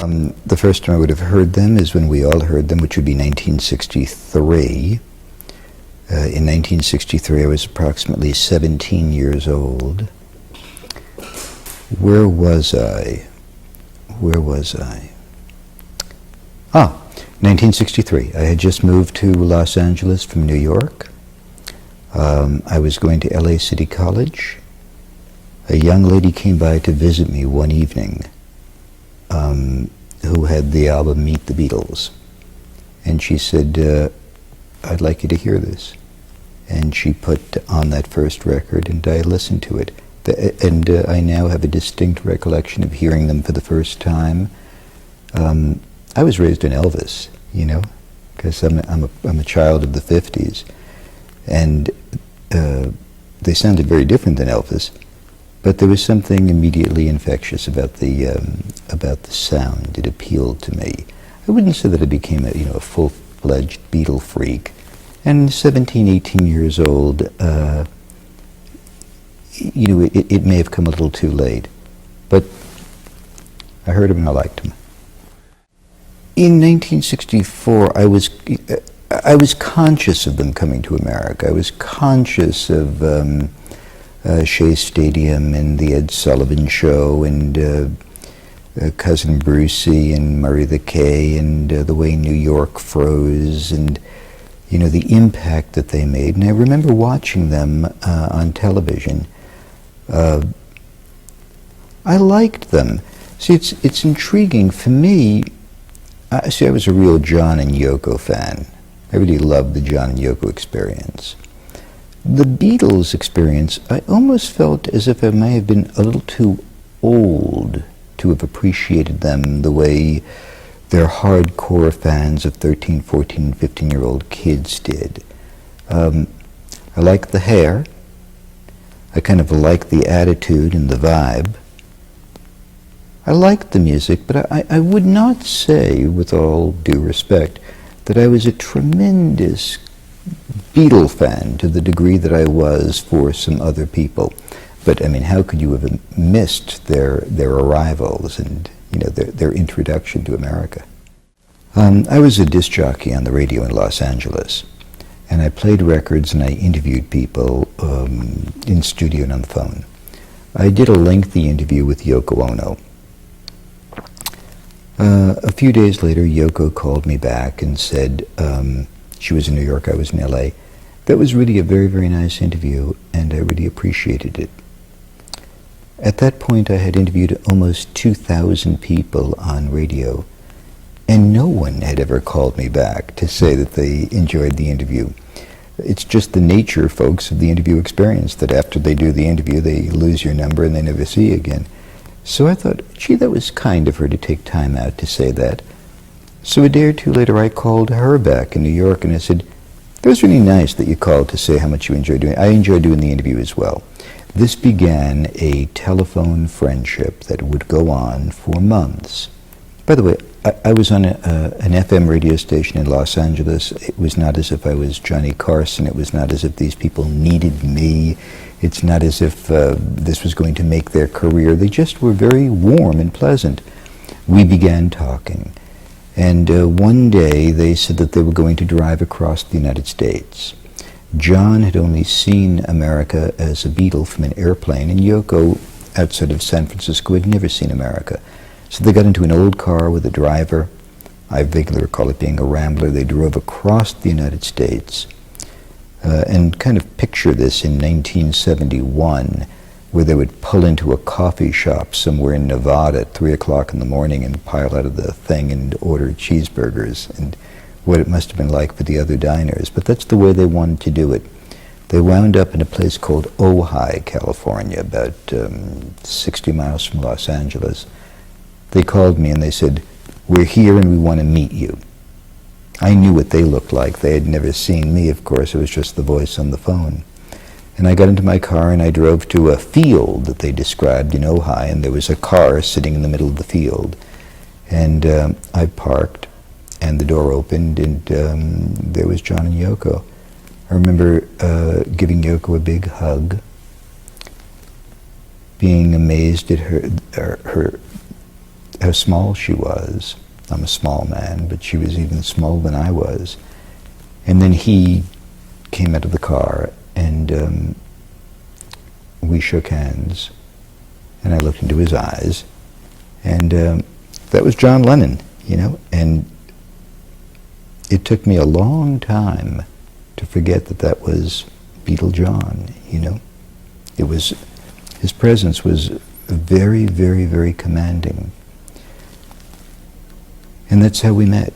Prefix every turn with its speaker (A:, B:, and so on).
A: The first time I would have heard them is when we all heard them, which would be 1963. In 1963, I was approximately 17 years old. Where was I? 1963. I had just moved to Los Angeles from New York. I was going to LA City College. A young lady came by to visit me one evening who had the album Meet the Beatles. And she said, I'd like you to hear this. And she put on that first record, and I listened to it. And I now have a distinct recollection of hearing them for the first time. I was raised in Elvis, you know, because I'm a child of the 50s. And they sounded very different than Elvis. But there was something immediately infectious about the sound. It appealed to me. I wouldn't say that I became a full-fledged Beatle freak. And 17, 18 years old, it may have come a little too late. But I heard him and I liked him. In 1964, I was conscious of them coming to America. I was conscious of Shea Stadium and the Ed Sullivan Show and Cousin Brucey and Murray the K and the way New York froze and the impact that they made. And I remember watching them on television. I liked them. See, it's intriguing for me. I was a real John and Yoko fan. I really loved the John and Yoko experience. The Beatles experience, I almost felt as if I may have been a little too old to have appreciated them the way their hardcore fans of 13, 14, 15-year-old kids did. I liked the hair. I kind of liked the attitude and the vibe. I liked the music, but I would not say, with all due respect, that I was a tremendous Beatle fan to the degree that I was for some other people. But I mean, how could you have missed their arrivals and their introduction to America? I was a disc jockey on the radio in Los Angeles, and I played records and I interviewed people in studio and on the phone. I did a lengthy interview with Yoko Ono. A few days later, Yoko called me back and said, she was in New York, I was in LA. That was really a very, very nice interview, and I really appreciated it. At that point, I had interviewed almost 2,000 people on radio, and no one had ever called me back to say that they enjoyed the interview. It's just the nature, folks, of the interview experience, that after they do the interview, they lose your number and they never see you again. So I thought, gee, that was kind of her to take time out to say that. So a day or two later, I called her back in New York, and I said, "That was really nice that you called to say how much you enjoyed doing it. I enjoyed doing the interview as well." This began a telephone friendship that would go on for months. By the way, I was on an FM radio station in Los Angeles. It was not as if I was Johnny Carson. It was not as if these people needed me. It's not as if this was going to make their career. They just were very warm and pleasant. We began talking. And one day they said that they were going to drive across the United States. John had only seen America as a Beatle from an airplane, and Yoko, outside of San Francisco, had never seen America. So they got into an old car with a driver. I vaguely recall it being a Rambler. They drove across the United States. And kind of picture this in 1971, where they would pull into a coffee shop somewhere in Nevada at 3 o'clock in the morning and pile out of the thing and order cheeseburgers, and what it must have been like for the other diners. But that's the way they wanted to do it. They wound up in a place called Ojai, California, about 60 miles from Los Angeles. They called me and they said, "We're here and we want to meet you." I knew what they looked like. They had never seen me, of course. It was just the voice on the phone. And I got into my car and I drove to a field that they described in Ojai, and there was a car sitting in the middle of the field. And I parked, and the door opened, and there was John and Yoko. I remember giving Yoko a big hug, being amazed at her how small she was. I'm a small man, but she was even smaller than I was. And then he came out of the car, and we shook hands, and I looked into his eyes, and that was John Lennon, you know, and it took me a long time to forget that that was Beatle John, you know. It was, his presence was very, very, very commanding. And that's how we met.